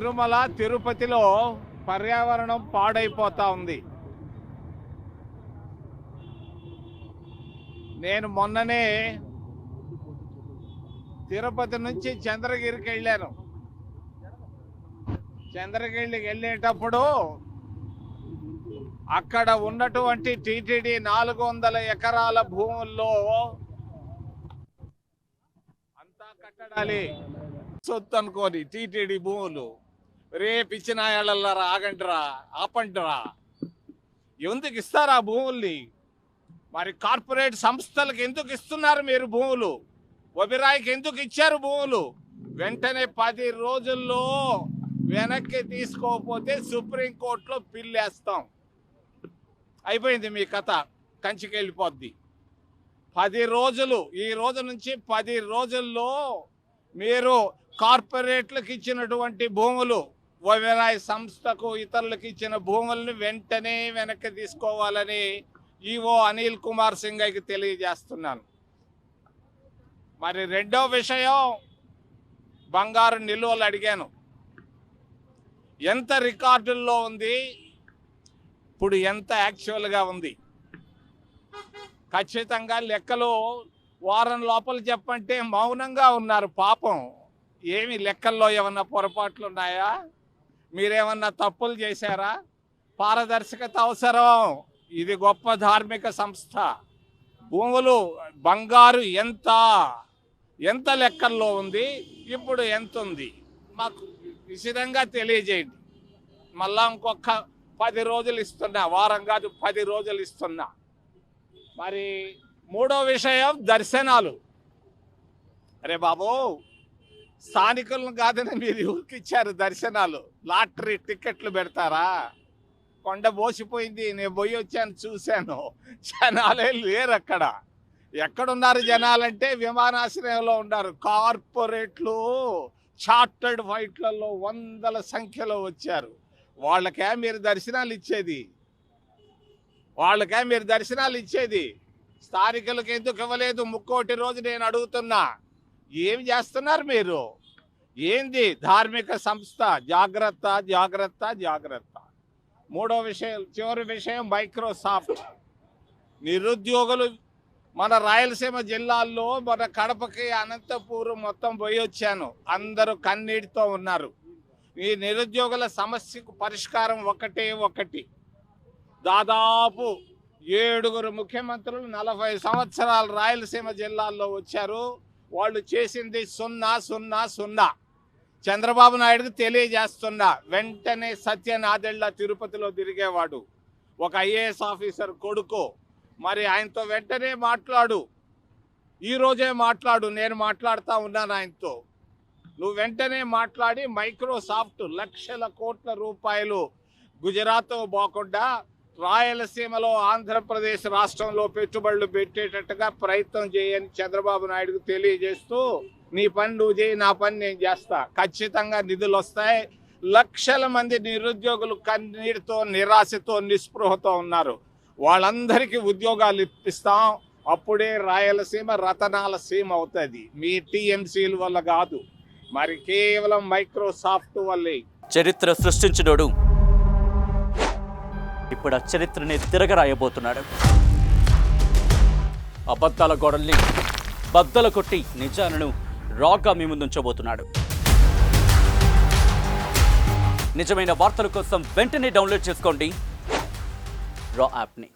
తిరుమల తిరుపతిలో పర్యావరణం పాడైపోతా ఉంది. నేను మొన్ననే తిరుపతి నుంచి చంద్రగిరికి వెళ్ళాను. చంద్రగిరికి వెళ్ళేటప్పుడు అక్కడ ఉన్నటువంటి టీటీడీ 400 ఎకరాల భూముల్లో అంతా కట్టడాలి సొత్తు అనుకోని టీటీడీ భూములు రేపు ఇచ్చిన ఏళ్ళ ఆగండిరా ఆపండిరా. ఎందుకు ఇస్తారు ఆ భూముల్ని? మరి కార్పొరేట్ సంస్థలకు ఎందుకు ఇస్తున్నారు మీరు భూములు? ఒబిరాయికి ఎందుకు ఇచ్చారు భూములు? వెంటనే 10 రోజుల్లో వెనక్కి తీసుకోకపోతే సుప్రీంకోర్టులో పిల్లేస్తాం. అయిపోయింది మీ కథ, కంచికి వెళ్ళిపోద్ది. 10 రోజులు, ఈ రోజు నుంచి 10 రోజుల్లో మీరు కార్పొరేట్లకు ఇచ్చినటువంటి భూములు, ఒబిరాయ్ సంస్థకు ఇతరులకు ఇచ్చిన భూములను వెంటనే వెనక్కి తీసుకోవాలని ఈవో అనిల్ కుమార్ సింఘయ్కి తెలియజేస్తున్నాను. మరి రెండో విషయం, బంగారు నిల్వలు అడిగాను. ఎంత రికార్డుల్లో ఉంది, ఇప్పుడు ఎంత యాక్చువల్గా ఉంది? ఖచ్చితంగా లెక్కలు వారం లోపల చెప్పంటే మౌనంగా ఉన్నారు పాపం. ఏమి లెక్కల్లో ఏమన్నా పొరపాట్లు ఉన్నాయా? మీరేమన్నా తప్పులు చేశారా? పారదర్శకత అవసరం. ఇది గొప్ప ధార్మిక సంస్థ. భూములు బంగారు ఎంత లెక్కల్లో ఉంది, ఇప్పుడు ఎంత ఉంది మాకు నిశ్చితంగా తెలియజేయండి. మళ్ళా ఇంకొక 10 రోజులు ఇస్తున్నా, వారం కాదు 10 రోజులు ఇస్తున్నా. మరి మూడో విషయం దర్శనాలు. అరే బాబు, స్థానికులను కాదని మీరు ఊరికి ఇచ్చారు దర్శనాలు. లాటరీ టికెట్లు పెడతారా? కొండ బోసిపోయింది. నేను పోయి వచ్చాను, చూశాను. జనాలే లేరు అక్కడ. ఎక్కడున్నారు జనాలంటే విమానాశ్రయంలో ఉన్నారు. కార్పొరేట్లు చార్టర్డ్ ఫ్లైట్లలో 100ల సంఖ్యలో వచ్చారు. వాళ్ళకే మీరు దర్శనాలు ఇచ్చేది? స్థానికులకు ఎందుకు ఇవ్వలేదు? ముక్కోటి రోజు నేను అడుగుతున్నా. ఏం చేస్తున్నారు మీరు? ఏంది ధార్మిక సంస్థ? జాగ్రత్త జాగ్రత్త జాగ్రత్త. మూడో విషయం, చివరి విషయం, మైక్రోసాఫ్ట్. నిరుద్యోగులు మన రాయలసీమ జిల్లాల్లో, మన కడపకి, అనంతపూర్ మొత్తం పోయి వచ్చాను. అందరూ కన్నీటితో ఉన్నారు. ఈ నిరుద్యోగుల సమస్యకు పరిష్కారం ఒకటి. దాదాపు 7 ముఖ్యమంత్రులు 40 సంవత్సరాలు రాయలసీమ జిల్లాల్లో వచ్చారు. వాళ్ళు చేసింది 0. చంద్రబాబు నాయుడుకి తెలియజేస్తున్నా, వెంటనే సత్యనాదెళ్ళ తిరుపతిలో తిరిగేవాడు, ఒక ఐఏఎస్ ఆఫీసర్ కొడుకు. మరి ఆయనతో వెంటనే మాట్లాడు, ఈరోజే మాట్లాడు. నేను మాట్లాడుతూ ఉన్నాను ఆయనతో. నువ్వు వెంటనే మాట్లాడి మైక్రోసాఫ్ట్ లక్షల కోట్ల రూపాయలు గుజరాత్ పోకుండా రాయలసీమలో, ఆంధ్రప్రదేశ్ రాష్ట్రంలో పెట్టుబడులు పెట్టేటట్టుగా ప్రయత్నం చేయని చంద్రబాబు నాయుడుకు తెలియజేస్తూ, నీ పని నువ్వు చేయి, నా పని నేను చేస్తా. ఖచ్చితంగా నిధులు వస్తాయి. లక్షల మంది నిరుద్యోగులు కన్నీటితో, నిరాశతో, నిస్పృహతో ఉన్నారు. వాళ్ళందరికీ ఉద్యోగాలు ఇప్పిస్తాం. అప్పుడే రాయలసీమ రతనాల సీమ అవుతుంది. మీ టీఎంసీల వల్ల కాదు, మరి కేవలం మైక్రోసాఫ్ట్ వల్లే. చరిత్ర సృష్టించినోడు ఇప్పుడు ఆ చరిత్రని తిరగరాయబోతున్నాడు. అబద్ధాల గోడల్ని బద్దలు కొట్టి నిజాలను రాగా మీ ముందుంచబోతున్నాడు. నిజమైన వార్తల కోసం వెంటనే డౌన్లోడ్ చేసుకోండి రా యాప్ని.